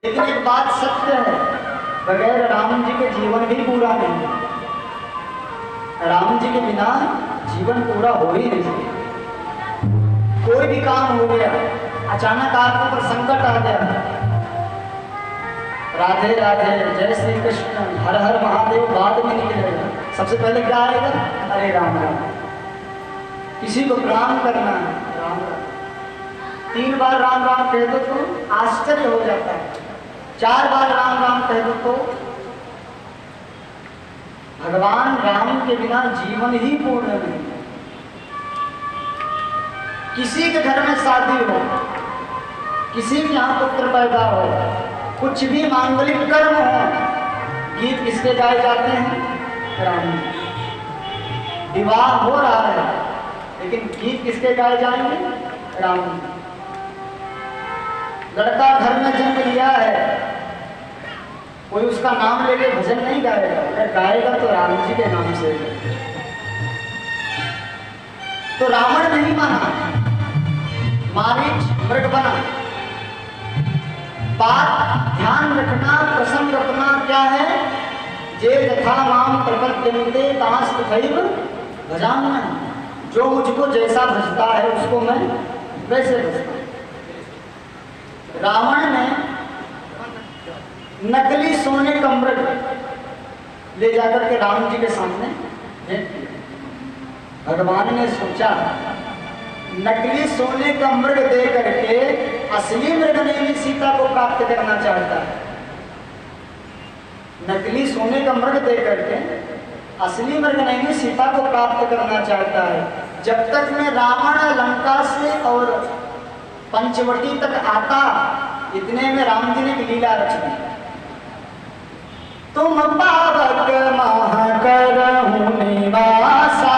लेकिन एक बात सत्य है, बगैर राम जी के जीवन भी पूरा नहीं है। राम जी के बिना जीवन पूरा हो ही नहीं सकता। कोई भी काम हो गया, अचानक आपके ऊपर संकट आ गया, राधे राधे जय श्री कृष्ण हर हर महादेव बाद में निकलेगा, सबसे पहले क्या आएगा? अरे राम राम। किसी को प्रणाम करना है, राम राम। 3 बार राम राम कह दो तो आश्चर्य हो जाता है, 4 बार राम राम कह दो तो भगवान राम के बिना जीवन ही पूर्ण नहीं। किसी के घर में शादी हो, किसी के यहाँ पुत्र पैदा हो, कुछ भी मांगलिक कर्म हो, गीत किसके गाए जाते हैं? राम। विवाह हो रहा है लेकिन गीत किसके गाए जाएंगे? राम। लड़का घर में जन्म लिया है, कोई उसका नाम लेके भजन नहीं गाएगा, अगर गाएगा तो राम जी के नाम से। तो रावण नहीं माना, मारीच मृग बना। बात ध्यान रखना, प्रसंग रखना क्या है? जे यथा माम प्रपद्यन्ते तांस तथैव भजाम्यहम्। जो मुझको जैसा भजता है उसको मैं वैसे भजता हूं। रावण ने नकली सोने का मृग ले जाकर के राम जी के सामने भेंट किया। भगवान ने सोचा नकली सोने का मृग दे करके असली मृग नहीं सीता को प्राप्त करना चाहता है। नकली सोने का मृग दे करके असली मृग नहीं सीता को प्राप्त करना चाहता है। जब तक में रावण लंका से और पंचवटी तक आता, इतने में राम जी ने एक लीला रच दी। तुम पावक मह करहु निवासा,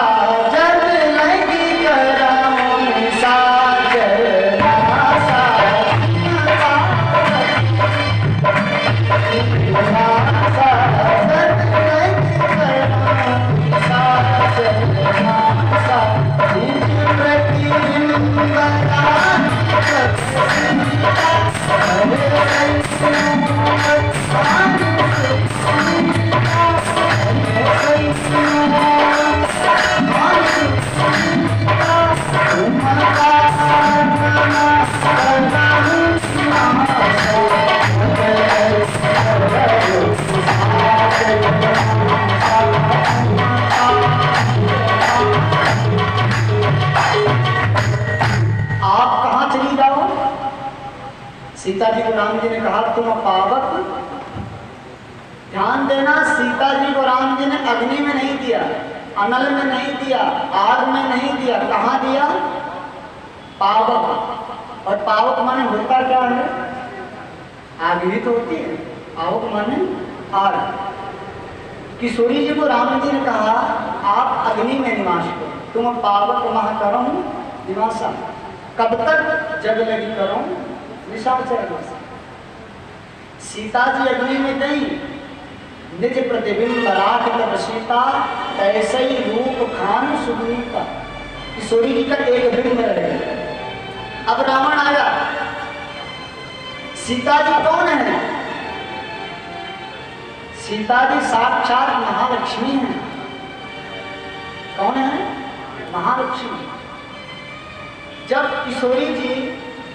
जब लगी करहु निसाचर नासा। सीता जी को राम जी ने कहा तुम पावक। ध्यान देना, सीता जी को राम जी ने अग्नि में नहीं दिया, अनल में नहीं दिया, आग में नहीं दिया, कहाँ दिया? पावक। और पावक माने होता क्या है? आग ही तो होती है, पावक माने आग। किशोरी जी को राम जी ने कहा आप अग्नि में निवास करो, तुम पावक मह करहु निवासा। कब तक? जब लगी करो सीता जी अग्नि में गई, निज प्रतिबिंब राख तब सीता, तैसे ही रूप खान सुनीता। किशोरी जी का एक बिंब रह गया। अब रावण आया, सीता जी कौन है? सीता जी साक्षात महालक्ष्मी है। कौन है? महालक्ष्मी। जब किशोरी जी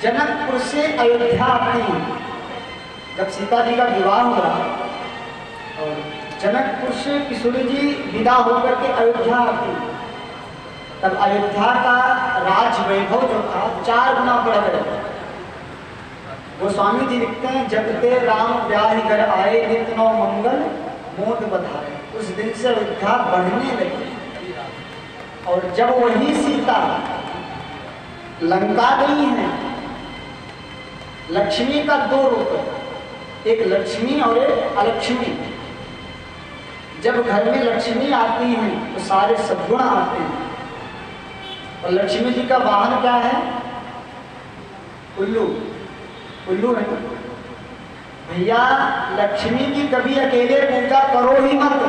जनकपुर से अयोध्या आती हैं, जब सीता जी का विवाह हुआ और जनकपुर से किशोरी जी विदा होकर के अयोध्या आती, तब अयोध्या का राज वैभव जो था 4 गुना बढ़ गया। गोस्वामी जी लिखते हैं जब ते राम ब्याह घर आए, नित नौ मंगल मोद बधाए। उस दिन से अयोध्या बढ़ने लगी। और जब वही सीता लंका गई है, लक्ष्मी का 2 रूप है, एक लक्ष्मी और एक अलक्ष्मी। जब घर में लक्ष्मी आती हैं तो सारे सद्गुण आते हैं। और लक्ष्मी जी का वाहन क्या है? उल्लू। उल्लू है भैया। लक्ष्मी की कभी अकेले पूजा करो ही मत,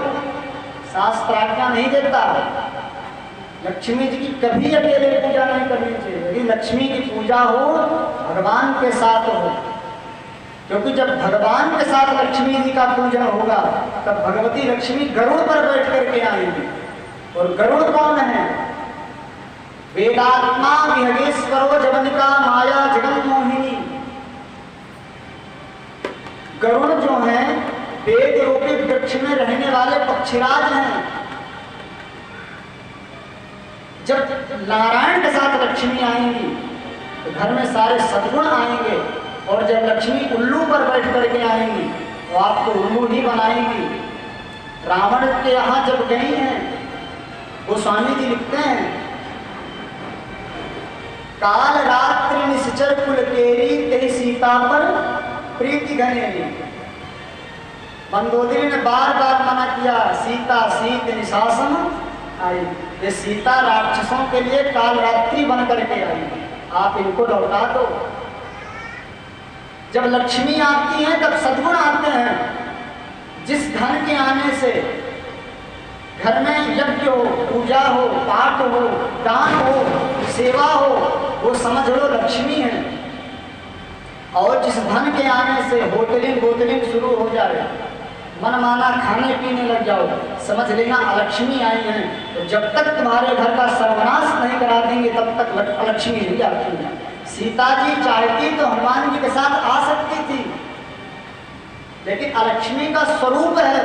शास्त्र आज्ञा नहीं देता। लक्ष्मी जी की कभी अकेले पूजा नहीं करनी चाहिए। यदि लक्ष्मी की पूजा हो, भगवान के साथ हो, क्योंकि जब भगवान के साथ लक्ष्मी जी का पूजन होगा तब भगवती लक्ष्मी गरुड़ पर बैठ करके आएंगे। और गरुड़ कौन है? वेदात्मा विहगेश्वरो जवनिका माया जगन मोहिनी। गरुड़ जो हैं वेद रूपी वृक्ष में रहने वाले पक्षीराज हैं। जब नारायण के साथ लक्ष्मी आएंगी तो घर में सारे सद्गुण आएंगे। और जब लक्ष्मी उल्लू पर बैठ करके आएंगी तो आपको उल्लू ही बनाएंगी। रावण के यहाँ जब गई हैं, गोस्वामी जी लिखते हैं, काल रात्रि निश्चर कुल केरी तेरी सीता पर प्रीति घनेरी। मंदोदरी ने बार बार मना किया, सीता सीत निशासन आई। ये सीता राक्षसों के लिए काल रात्रि बन करके आई, आप इनको लौटा दो। जब लक्ष्मी आती है तब सद्गुण आते हैं। जिस धन के आने से घर में यज्ञ हो, पूजा हो, पाठ हो, दान हो, सेवा हो, वो समझ लो लक्ष्मी है। और जिस धन के आने से होटलिंग बोतलिंग शुरू हो जाए, मनमाना खाने पीने लग जाओ, समझ लेना अलक्ष्मी आई है। तो जब तक तुम्हारे घर का सर्वनाश नहीं करा देंगे तब तक अलक्ष्मी नहीं आती है। सीता जी चाहती तो हनुमान जी के साथ आ सकती थी, लेकिन अलक्ष्मी का स्वरूप है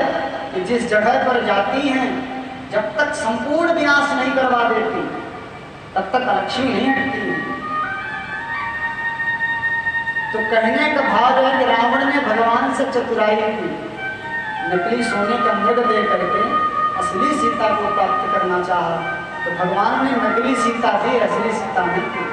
कि जिस जगह पर जाती हैं जब तक संपूर्ण विनाश नहीं करवा देती तब तक अलक्ष्मी नहीं हटती है। तो कहने का भाव है कि रावण ने भगवान से चतुराई की, नकली सोने का मृग दे करके असली सीता को प्राप्त करना चाहा। तो भगवान ने नकली सीता दी, असली सीता नहीं दी।